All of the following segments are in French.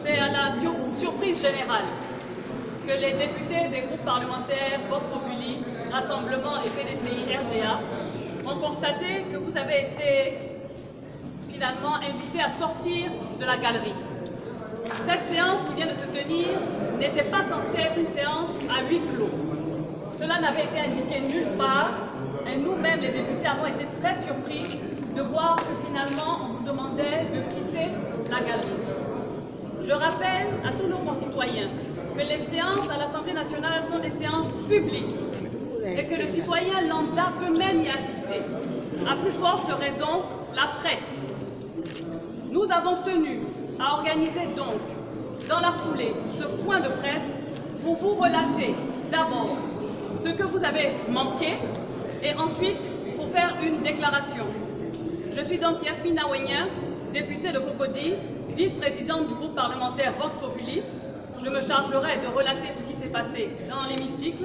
C'est à la surprise générale que les députés des groupes parlementaires Vox Populi, Rassemblement et PDCI RDA ont constaté que vous avez été finalement invités à sortir de la galerie. Cette séance qui vient de se tenir n'était pas censée être une séance à huis clos. Cela n'avait été indiqué nulle part et nous-mêmes, les députés, avons été très surpris de voir que finalement on vous demandait de quitter la galerie. Je rappelle à tous nos concitoyens que les séances à l'Assemblée nationale sont des séances publiques et que le citoyen lambda peut même y assister. À plus forte raison, la presse. Nous avons tenu à organiser donc, dans la foulée, ce point de presse pour vous relater d'abord ce que vous avez manqué et ensuite pour faire une déclaration. Je suis donc Yasmine Aouenia, députée de Cocody, vice-présidente du groupe parlementaire Vox Populi. Je me chargerai de relater ce qui s'est passé dans l'hémicycle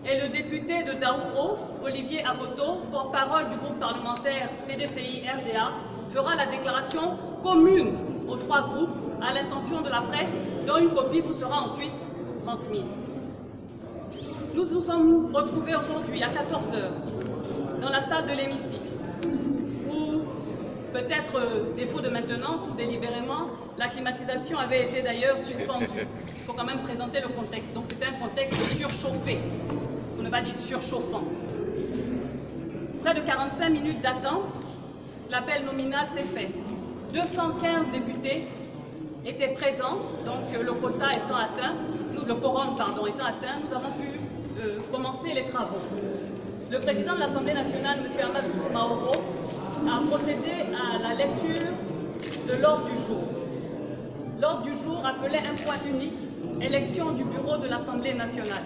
et le député de Daouro, Olivier Aboto, porte-parole du groupe parlementaire PDCI RDA, fera la déclaration commune aux trois groupes à l'intention de la presse, dont une copie vous sera ensuite transmise. Nous nous sommes retrouvés aujourd'hui à 14 h dans la salle de l'hémicycle, où peut-être défaut de maintenance ou délibérément, la climatisation avait été d'ailleurs suspendue. Il faut quand même présenter le contexte. Donc c'était un contexte surchauffé, pour ne pas dire surchauffant. Près de 45 minutes d'attente, l'appel nominal s'est fait. 215 députés étaient présents, donc le quota étant atteint, le quorum étant atteint, nous avons pu commencer les travaux. Le président de l'Assemblée nationale, M. Amadou Soumaoro, a procédé à la lecture de l'ordre du jour. L'ordre du jour appelait un point unique, élection du bureau de l'Assemblée nationale.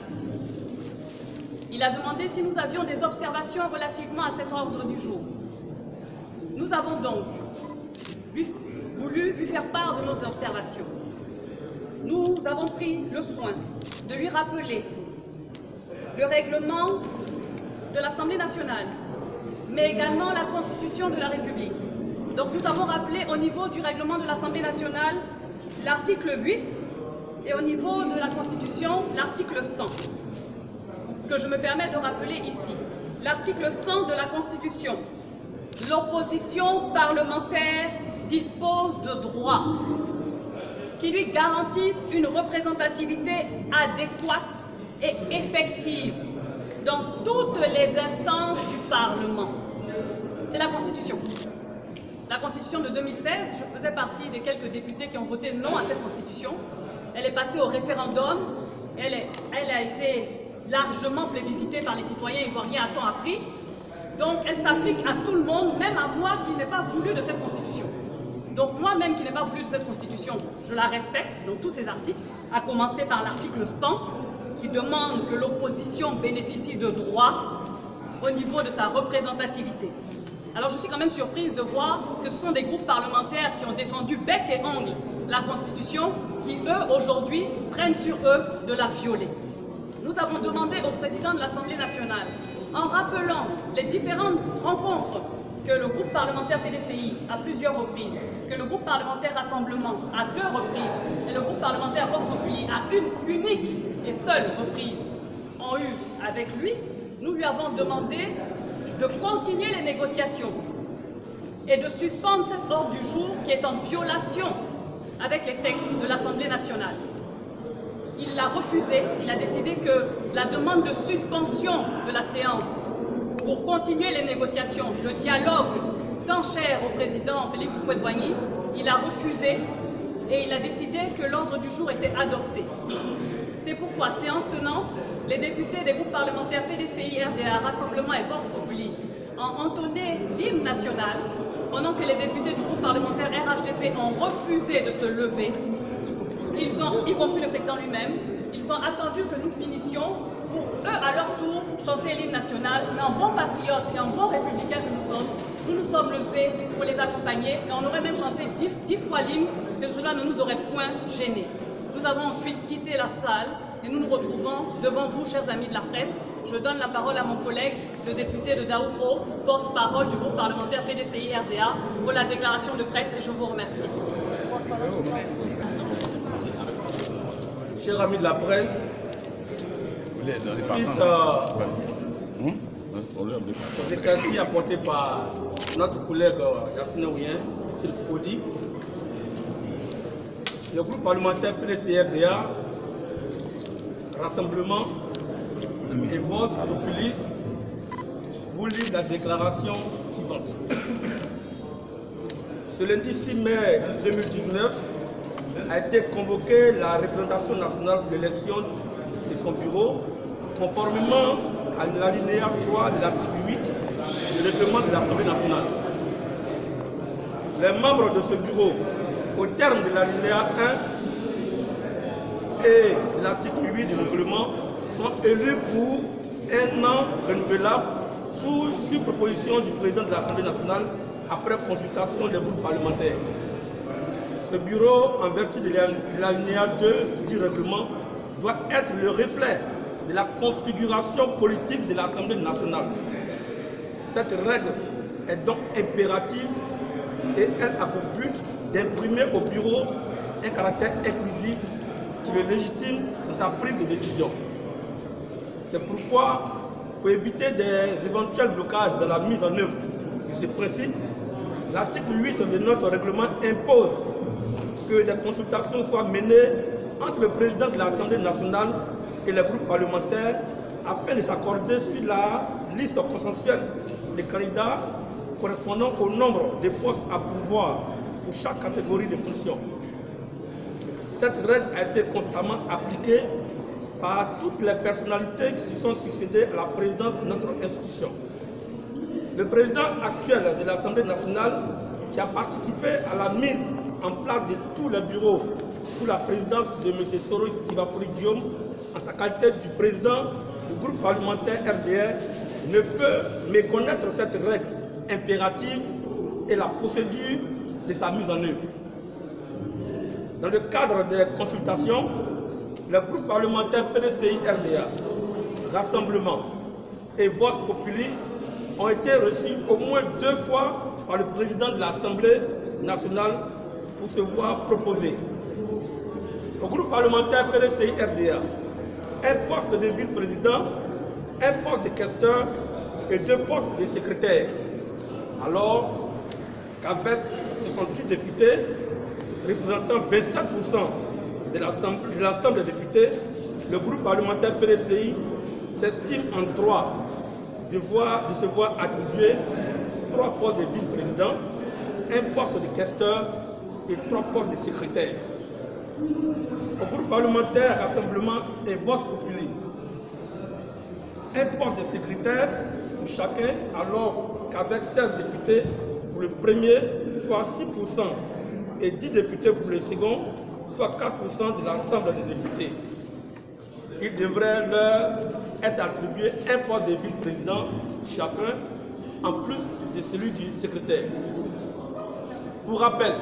Il a demandé si nous avions des observations relativement à cet ordre du jour. Nous avons donc voulu lui faire part de nos observations. Nous avons pris le soin de lui rappeler le règlement de l'Assemblée nationale, mais également la Constitution de la République. Donc nous avons rappelé au niveau du règlement de l'Assemblée nationale l'article 8 et au niveau de la Constitution l'article 100, que je me permets de rappeler ici. L'article 100 de la Constitution. L'opposition parlementaire dispose de droits qui lui garantissent une représentativité adéquate et effective dans toutes les instances du Parlement. C'est la Constitution. La Constitution de 2016, je faisais partie des quelques députés qui ont voté non à cette Constitution. Elle est passée au référendum, elle a été largement plébiscitée par les citoyens ivoiriens à temps appris. Donc elle s'applique à tout le monde, même à moi qui n'ai pas voulu de cette Constitution. Donc moi-même qui n'ai pas voulu de cette Constitution, je la respecte dans tous ces articles, à commencer par l'article 100, qui demande que l'opposition bénéficie de droits au niveau de sa représentativité. Alors je suis quand même surprise de voir que ce sont des groupes parlementaires qui ont défendu bec et ongle la Constitution, qui eux, aujourd'hui, prennent sur eux de la violer. Nous avons demandé au président de l'Assemblée nationale, en rappelant les différentes rencontres que le groupe parlementaire PDCI à plusieurs reprises, que le groupe parlementaire Rassemblement à 2 reprises et le groupe parlementaire Vox Populi à une unique et seule reprise ont eu avec lui, nous lui avons demandé de continuer les négociations et de suspendre cet ordre du jour qui est en violation avec les textes de l'Assemblée nationale. Il l'a refusé, il a décidé que la demande de suspension de la séance pour continuer les négociations, le dialogue tant cher au président Félix Houphouët-Boigny, il a refusé et il a décidé que l'ordre du jour était adopté. C'est pourquoi, séance tenante, les députés des groupes parlementaires PDCI, RDA, Rassemblement et Vox Populi ont entonné l'hymne national, pendant que les députés du groupe parlementaire RHDP ont refusé de se lever. Ils ont, y compris le président lui-même, ils ont attendu que nous finissions pour eux, à leur tour, chanter l'hymne national. Mais en bon patriote et en bon républicain que nous nous sommes levés pour les accompagner et on aurait même chanté 10 fois l'hymne, que cela ne nous aurait point gênés. Nous avons ensuite quitté la salle et nous nous retrouvons devant vous, chers amis de la presse. Je donne la parole à mon collègue, le député de Daouro, porte-parole du groupe parlementaire PDCI-RDA, pour la déclaration de presse, et je vous remercie. Chers amis de la presse, suite aux éclaircies apportées par notre collègue Yassine Ouyen, Kodi, le groupe parlementaire PDCI-RDA, Rassemblement et Vox Populi, vous livre la déclaration suivante. Ce lundi 6 mai 2019 a été convoquée la représentation nationale pour l'élection de son bureau, conformément à l'alinéa 3 de l'article 8 du règlement de l'Assemblée nationale. Les membres de ce bureau, au terme de l'alinéa 1 et de l'article 8 du règlement, sont élus pour un an renouvelable sur proposition du président de l'Assemblée nationale après consultation des groupes parlementaires. Ce bureau, en vertu de l'alinéa 2 du règlement, doit être le reflet de la configuration politique de l'Assemblée nationale. Cette règle est donc impérative et elle a pour but d'imprimer au bureau un caractère inclusif qui le légitime dans sa prise de décision. C'est pourquoi, pour éviter des éventuels blocages dans la mise en œuvre de ce principe, l'article 8 de notre règlement impose que des consultations soient menées entre le président de l'Assemblée nationale et les groupes parlementaires afin de s'accorder sur la liste consensuelle des candidats correspondant au nombre de postes à pourvoir pour chaque catégorie de fonctions. Cette règle a été constamment appliquée par toutes les personnalités qui se sont succédées à la présidence de notre institution. Le président actuel de l'Assemblée nationale, qui a participé à la mise en place de tous les bureaux sous la présidence de M. Soro Kibafori Guillaume, en sa qualité du président du groupe parlementaire RDR, ne peut méconnaître cette règle impérative et la procédure de sa mise en œuvre. Dans le cadre des consultations, les groupes parlementaires PDCI-RDA, Rassemblement et Vox Populi ont été reçus au moins 2 fois par le président de l'Assemblée nationale pour se voir proposer. Au groupe parlementaire PDCI-RDA, un poste de vice-président, un poste de questeur et 2 postes de secrétaire. Alors qu'avec 68 députés, représentant 27% de l'ensemble des députés, le groupe parlementaire PDCI s'estime en droit de se voir attribuer 3 postes de vice-président, un poste de questeur et 3 postes de secrétaire. Au groupe parlementaire Rassemblement et Vox Populi, un poste de secrétaire pour chacun, alors qu'avec 16 députés pour le premier, soit 6%, et 10 députés pour le second, soit 4% de l'ensemble des députés. Il devrait leur être attribué un poste de vice-président chacun, en plus de celui du secrétaire. Pour rappel,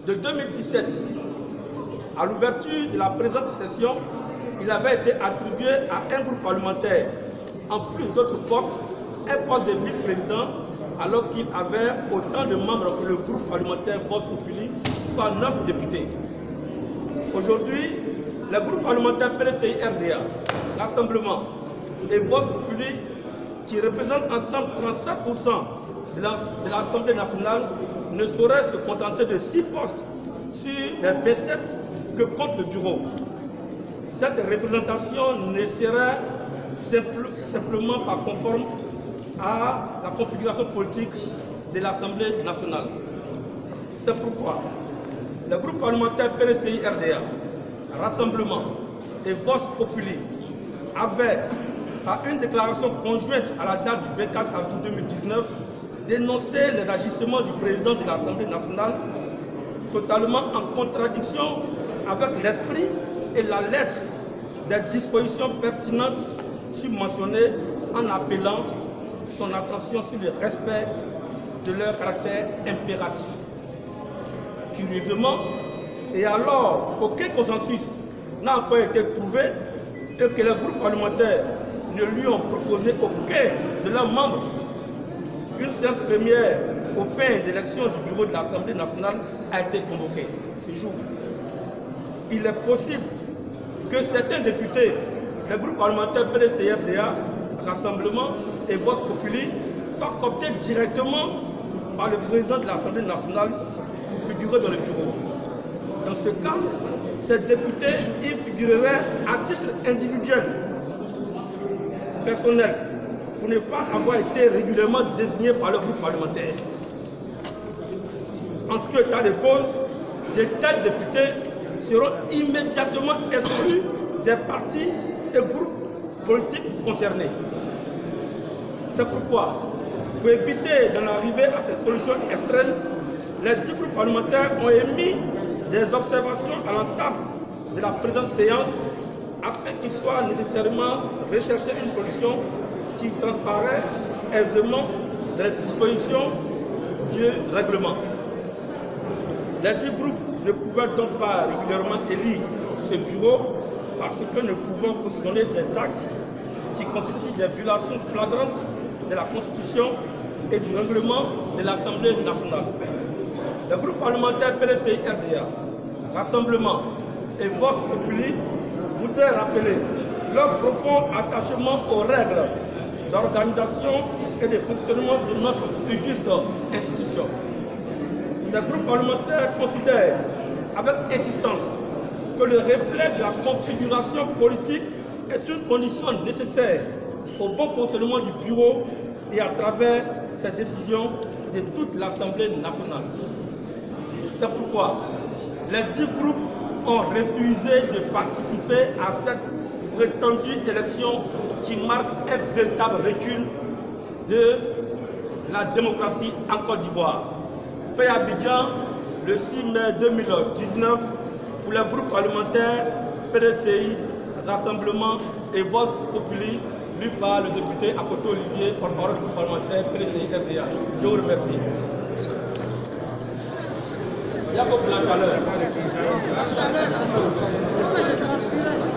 de 2017 à l'ouverture de la présente session, il avait été attribué à un groupe parlementaire, en plus d'autres postes, un poste de vice-président, alors qu'il avait autant de membres que le groupe parlementaire Vox Populi, soit 9 députés. Aujourd'hui, le groupe parlementaire PDCI-RDA, Rassemblement et Vox Populi, qui représentent ensemble 37% de l'Assemblée nationale, ne saurait se contenter de 6 postes sur les 27 que compte le bureau. Cette représentation ne serait simplement pas conforme à la configuration politique de l'Assemblée nationale. C'est pourquoi le groupe parlementaire PDCI-RDA, Rassemblement et Vox Populi avait, par une déclaration conjointe à la date du 24 avril 2019, dénoncé les agissements du président de l'Assemblée nationale, totalement en contradiction avec l'esprit et la lettre des dispositions pertinentes submentionnées, en appelant son attention sur le respect de leur caractère impératif. Curieusement, et alors qu'aucun consensus n'a encore été trouvé et que les groupes parlementaires ne lui ont proposé aucun de leurs membres. Une séance première aux fins d'élection du bureau de l'Assemblée nationale a été convoquée ce jour. Il est possible que certains députés, les groupes parlementaires PDC-RDA, Rassemblement et Vox Populi soient cooptés directement par le président de l'Assemblée nationale pour figurer dans le bureau. Dans ce cas, ces députés y figureraient à titre individuel, personnel, pour ne pas avoir été régulièrement désignés par le groupe parlementaire. En tout état de cause, de tels députés seront immédiatement exclus des partis et groupes politiques concernés. C'est pourquoi, pour éviter d'en arriver à ces solutions extrêmes, les 10 groupes parlementaires ont émis des observations à l'entame de la présente séance afin qu'il soit nécessairement recherché une solution qui transparaît aisément dans les dispositions du règlement. Les 10 groupes ne pouvaient donc pas régulièrement élire ce bureau parce que nous pouvons cautionner des actes qui constituent des violations flagrantes de la Constitution et du règlement de l'Assemblée nationale. Le groupe parlementaire PDC-RDA, Rassemblement et Vox Populi voudraient rappeler leur profond attachement aux règles d'organisation et de fonctionnement de notre auguste institution. Ces groupes parlementaires considèrent avec insistance que le reflet de la configuration politique est une condition nécessaire au bon fonctionnement du bureau et à travers ces décisions de toute l'Assemblée nationale. C'est pourquoi les 10 groupes ont refusé de participer à cette prétendue élection qui marque un véritable recul de la démocratie en Côte d'Ivoire. Fait à Abidjan le 6 mai 2019 pour les groupes parlementaires PDCI, Rassemblement et Vox Populi, lu par le député Akoto Olivier, porte-parole du groupe parlementaire PDCI-RDA. Je vous remercie. Il y a beaucoup de la chaleur. La chaleur, là. Moi, je transpire.